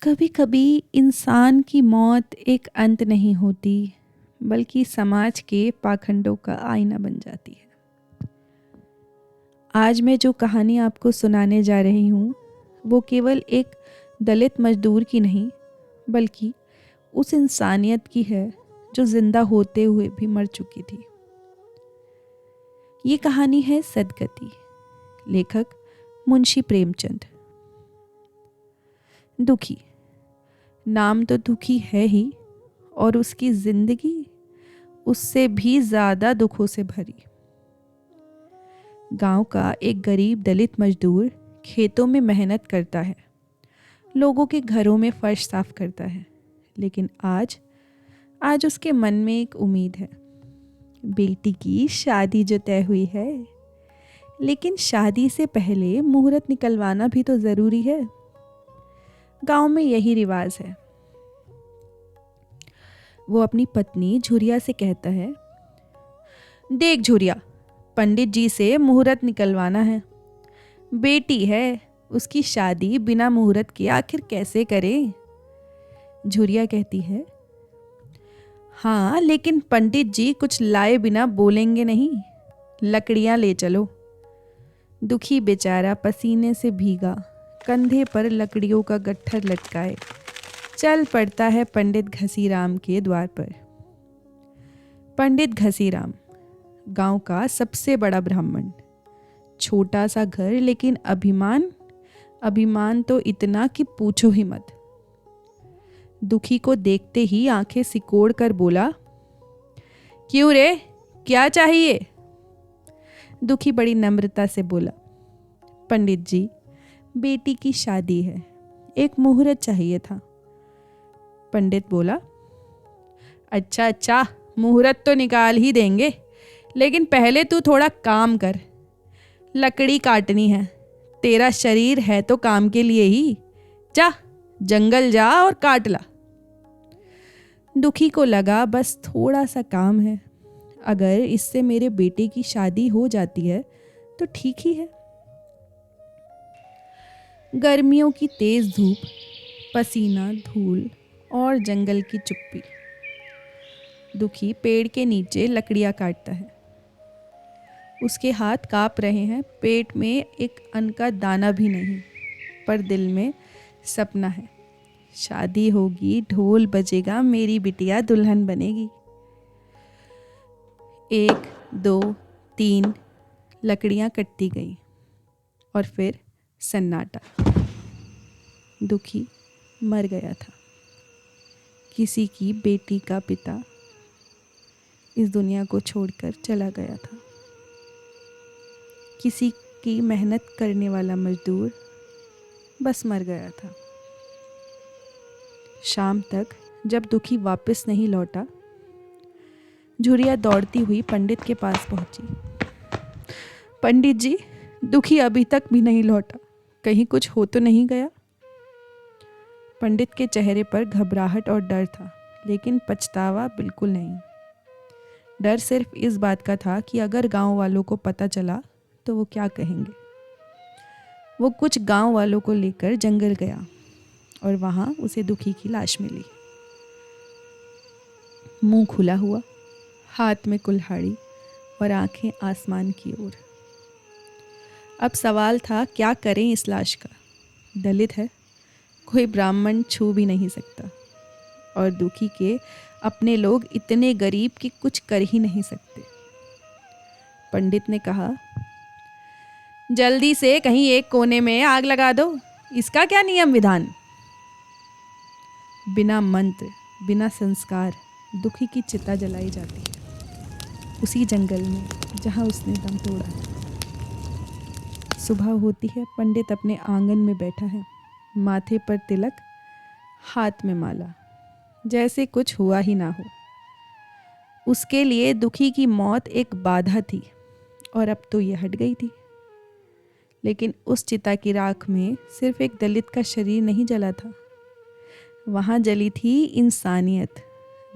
कभी कभी इंसान की मौत एक अंत नहीं होती, बल्कि समाज के पाखंडों का आईना बन जाती है। आज मैं जो कहानी आपको सुनाने जा रही हूँ वो केवल एक दलित मजदूर की नहीं, बल्कि उस इंसानियत की है जो जिंदा होते हुए भी मर चुकी थी। ये कहानी है सदगति, लेखक मुंशी प्रेमचंद। दुखी, नाम तो दुखी है ही, और उसकी जिंदगी उससे भी ज्यादा दुखों से भरी। गांव का एक गरीब दलित मजदूर खेतों में मेहनत करता है, लोगों के घरों में फर्श साफ करता है। लेकिन आज उसके मन में एक उम्मीद है। बेटी की शादी जो तय हुई है, लेकिन शादी से पहले मुहूर्त निकलवाना भी तो जरूरी है। गांव में यही रिवाज है। वो अपनी पत्नी झुरिया से कहता है, देख झुरिया, पंडित जी से मुहूर्त निकलवाना है। बेटी है, उसकी शादी बिना मुहूर्त के आखिर कैसे करें? झुरिया कहती है, हाँ, लेकिन पंडित जी कुछ लाए बिना बोलेंगे नहीं। लकड़ियां ले चलो। दुखी बेचारा पसीने से भीगा, कंधे पर लकड़ियों का गट्ठर लटकाए चल पड़ता है पंडित घसीराम के द्वार पर। पंडित घसीराम गांव का सबसे बड़ा ब्राह्मण। छोटा सा घर, लेकिन अभिमान तो इतना कि पूछो ही मत। दुखी को देखते ही आंखें सिकोड़ कर बोला, क्यों रे, क्या चाहिए? दुखी बड़ी नम्रता से बोला, पंडित जी, बेटी की शादी है, एक मुहूर्त चाहिए था। पंडित बोला, अच्छा, मुहूर्त तो निकाल ही देंगे, लेकिन पहले तू थोड़ा काम कर। लकड़ी काटनी है, तेरा शरीर है तो काम के लिए ही। जा, जंगल जा और काट ला। दुखी को लगा बस थोड़ा सा काम है, अगर इससे मेरे बेटे की शादी हो जाती है तो ठीक ही है। गर्मियों की तेज धूप, पसीना, धूल और जंगल की चुप्पी। दुखी पेड़ के नीचे लकड़ियां काटता है। उसके हाथ कांप रहे हैं, पेट में एक अन्न का दाना भी नहीं, पर दिल में सपना है। शादी होगी, ढोल बजेगा, मेरी बिटिया दुल्हन बनेगी। 1, 2, 3 लकड़ियां कटती गई और फिर सन्नाटा। दुखी मर गया था। किसी की बेटी का पिता इस दुनिया को छोड़कर चला गया था। किसी की मेहनत करने वाला मजदूर बस मर गया था। शाम तक जब दुखी वापस नहीं लौटा, झुरिया दौड़ती हुई पंडित के पास पहुंची। पंडित जी, दुखी अभी तक भी नहीं लौटा, कहीं कुछ हो तो नहीं गया? पंडित के चेहरे पर घबराहट और डर था, लेकिन पछतावा बिल्कुल नहीं। डर सिर्फ इस बात का था कि अगर गांव वालों को पता चला तो वो क्या कहेंगे। वो कुछ गांव वालों को लेकर जंगल गया और वहां उसे दुखी की लाश मिली। मुंह खुला हुआ, हाथ में कुल्हाड़ी और आंखें आसमान की ओर। अब सवाल था, क्या करें इस लाश का? दलित है, कोई ब्राह्मण छू भी नहीं सकता, और दुखी के अपने लोग इतने गरीब कि कुछ कर ही नहीं सकते। पंडित ने कहा, जल्दी से कहीं एक कोने में आग लगा दो, इसका क्या नियम विधान? बिना मंत्र, बिना संस्कार दुखी की चिता जलाई जाती है, उसी जंगल में जहां उसने दम तोड़ा। सुबह होती है, पंडित अपने आंगन में बैठा है, माथे पर तिलक, हाथ में माला, जैसे कुछ हुआ ही ना हो। उसके लिए दुखी की मौत एक बाधा थी, और अब तो यह हट गई थी। लेकिन उस चिता की राख में सिर्फ एक दलित का शरीर नहीं जला था, वहां जली थी इंसानियत,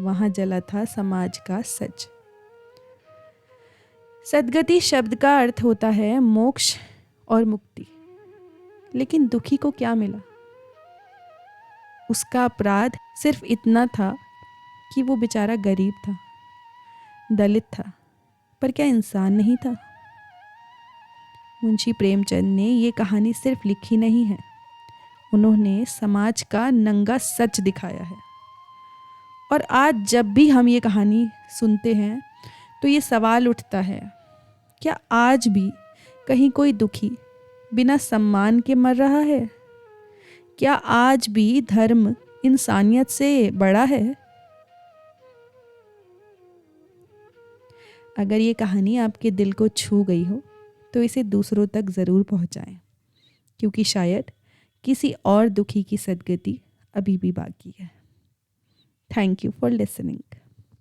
वहां जला था समाज का सच। सदगति शब्द का अर्थ होता है मोक्ष और मुक्ति, लेकिन दुखी को क्या मिला? उसका अपराध सिर्फ इतना था कि वो बेचारा गरीब था, दलित था, पर क्या इंसान नहीं था? मुंशी प्रेमचंद ने ये कहानी सिर्फ लिखी नहीं है, उन्होंने समाज का नंगा सच दिखाया है। और आज जब भी हम ये कहानी सुनते हैं तो ये सवाल उठता है, क्या आज भी कहीं कोई दुखी बिना सम्मान के मर रहा है? क्या आज भी धर्म इंसानियत से बड़ा है? अगर ये कहानी आपके दिल को छू गई हो तो इसे दूसरों तक ज़रूर पहुंचाएं, क्योंकि शायद किसी और दुखी की सद्गति अभी भी बाकी है। Thank you for listening.